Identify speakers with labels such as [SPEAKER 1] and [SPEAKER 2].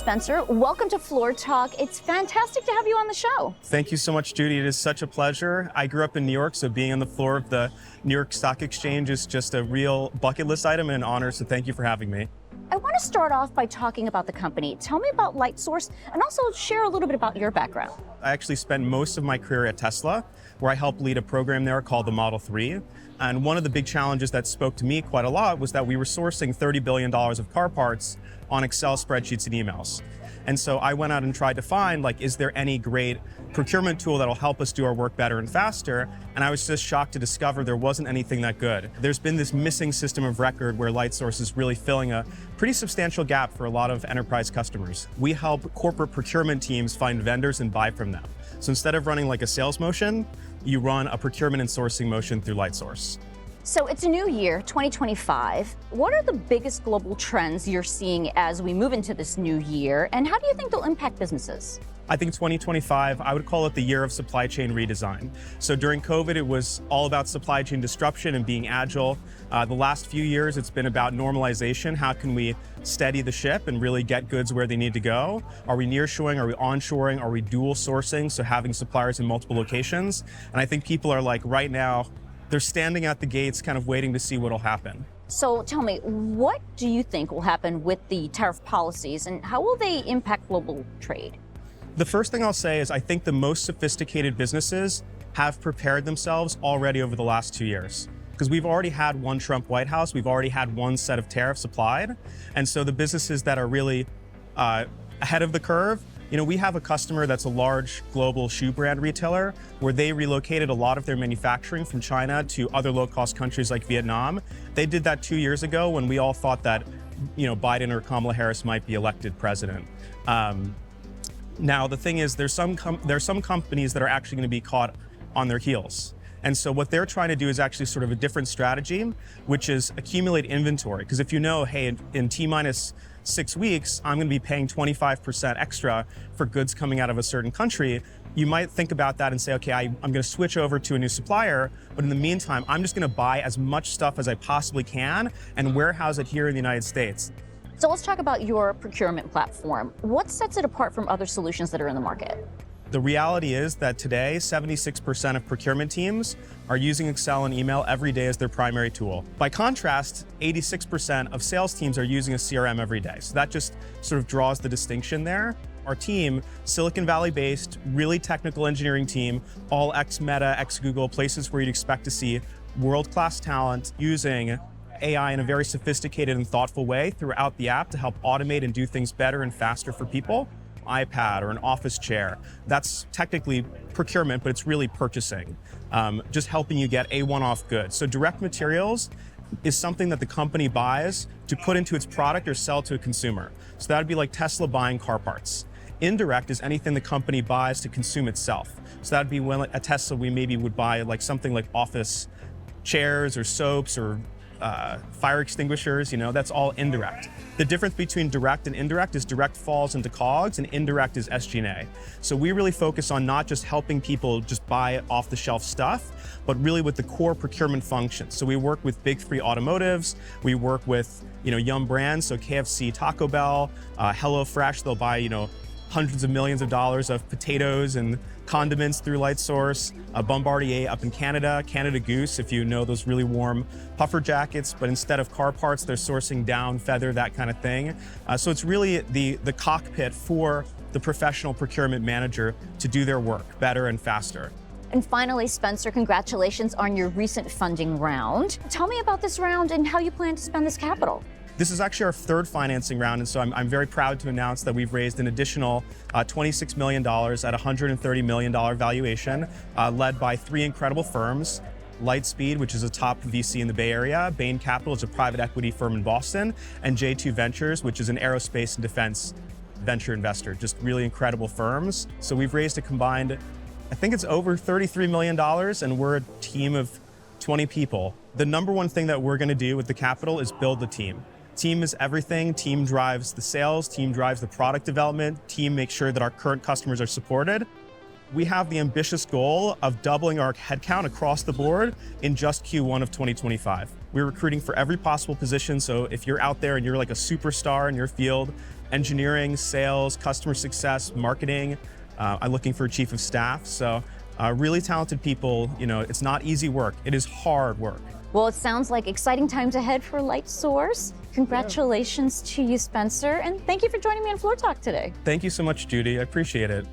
[SPEAKER 1] Spencer. Welcome to FloorTalk. It's fantastic to have you on the show.
[SPEAKER 2] Thank you so much, Judy. It is such a pleasure. I grew up in New York, so being on the floor of the New York Stock Exchange is just a real bucket list item and an honor, so thank you for having me.
[SPEAKER 1] I want to start off by talking about the company. Tell me about LightSource and also share a little bit about your background.
[SPEAKER 2] I actually spent most of my career at Tesla, where I helped lead a program there called the Model 3. And one of the big challenges that spoke to me quite a lot was that we were sourcing $30 billion of car parts on Excel spreadsheets and emails. And so I went out and tried to find, is there any great procurement tool that'll help us do our work better and faster? And I was just shocked to discover there wasn't anything that good. There's been this missing system of record where LightSource is really filling a pretty substantial gap for a lot of enterprise customers. We help corporate procurement teams find vendors and buy from them. So instead of running like a sales motion, you run a procurement and sourcing motion through LightSource.
[SPEAKER 1] So it's a new year, 2025. What are the biggest global trends you're seeing as we move into this new year, and how do you think they'll impact businesses?
[SPEAKER 2] I think 2025, I would call it the year of supply chain redesign. So during COVID, it was all about supply chain disruption and being agile. The last few years, it's been about normalization. How can we steady the ship and really get goods where they need to go? Are we nearshoring? Are we onshoring? Are we dual sourcing? So having suppliers in multiple locations. And I think people are right now, they're standing at the gates kind of waiting to see what'll happen.
[SPEAKER 1] So tell me, what do you think will happen with the tariff policies and how will they impact global trade?
[SPEAKER 2] The first thing I'll say is I think the most sophisticated businesses have prepared themselves already over the last 2 years. Because we've already had one Trump White House, we've already had one set of tariffs applied. And so the businesses that are really ahead of the curve, we have a customer that's a large global shoe brand retailer where they relocated a lot of their manufacturing from China to other low-cost countries like Vietnam. They did that 2 years ago when we all thought that, Biden or Kamala Harris might be elected president. Now, the thing is, there's some companies that are actually going to be caught on their heels. And so what they're trying to do is actually sort of a different strategy, which is accumulate inventory. Because if you know, hey, in T-minus 6 weeks, I'm going to be paying 25% extra for goods coming out of a certain country, you might think about that and say, okay, I'm going to switch over to a new supplier, but in the meantime, I'm just going to buy as much stuff as I possibly can and warehouse it here in the United States.
[SPEAKER 1] So let's talk about your procurement platform. What sets it apart from other solutions that are in the market?
[SPEAKER 2] The reality is that today, 76% of procurement teams are using Excel and email every day as their primary tool. By contrast, 86% of sales teams are using a CRM every day. So that just sort of draws the distinction there. Our team, Silicon Valley-based, really technical engineering team, all ex-Meta, ex-Google, places where you'd expect to see world-class talent using AI in a very sophisticated and thoughtful way throughout the app to help automate and do things better and faster for people. iPad or an office chair, that's technically procurement, but it's really purchasing, just helping you get a one-off good. So direct materials is something that the company buys to put into its product or sell to a consumer. So that would be like Tesla buying car parts. Indirect is anything the company buys to consume itself. So that would be when at Tesla we maybe would buy something like office chairs or soaps or fire extinguishers, that's all indirect. The difference between direct and indirect is direct falls into COGS and indirect is SG&A. So we really focus on not just helping people just buy off-the-shelf stuff, but really with the core procurement functions. So we work with big three automotives, we work with Yum brands, so KFC, Taco Bell, HelloFresh, they'll buy hundreds of millions of dollars of potatoes and condiments through LightSource, Bombardier up in Canada, Canada Goose, if you know those really warm puffer jackets, but instead of car parts, they're sourcing down, feather, that kind of thing. So it's really the cockpit for the professional procurement manager to do their work better and faster.
[SPEAKER 1] And finally, Spencer, congratulations on your recent funding round. Tell me about this round and how you plan to spend this capital.
[SPEAKER 2] This is actually our third financing round, and so I'm very proud to announce that we've raised an additional $26 million at $130 million valuation, led by three incredible firms. Lightspeed, which is a top VC in the Bay Area, Bain Capital is a private equity firm in Boston, and J2 Ventures, which is an aerospace and defense venture investor. Just really incredible firms. So we've raised a combined, I think it's over $33 million, and we're a team of 20 people. The number one thing that we're going to do with the capital is build the team. Team is everything. Team drives the sales, team drives the product development, team makes sure that our current customers are supported. We have the ambitious goal of doubling our headcount across the board in just Q1 of 2025. We're recruiting for every possible position, so if you're out there and you're like a superstar in your field, engineering, sales, customer success, marketing, I'm looking for a chief of staff. So really talented people. You know, it's not easy work. It is hard work.
[SPEAKER 1] Well, it sounds like exciting times ahead for LightSource. Congratulations to you, Spencer, and thank you for joining me on FloorTalk today.
[SPEAKER 2] Thank you so much, Judy. I appreciate it.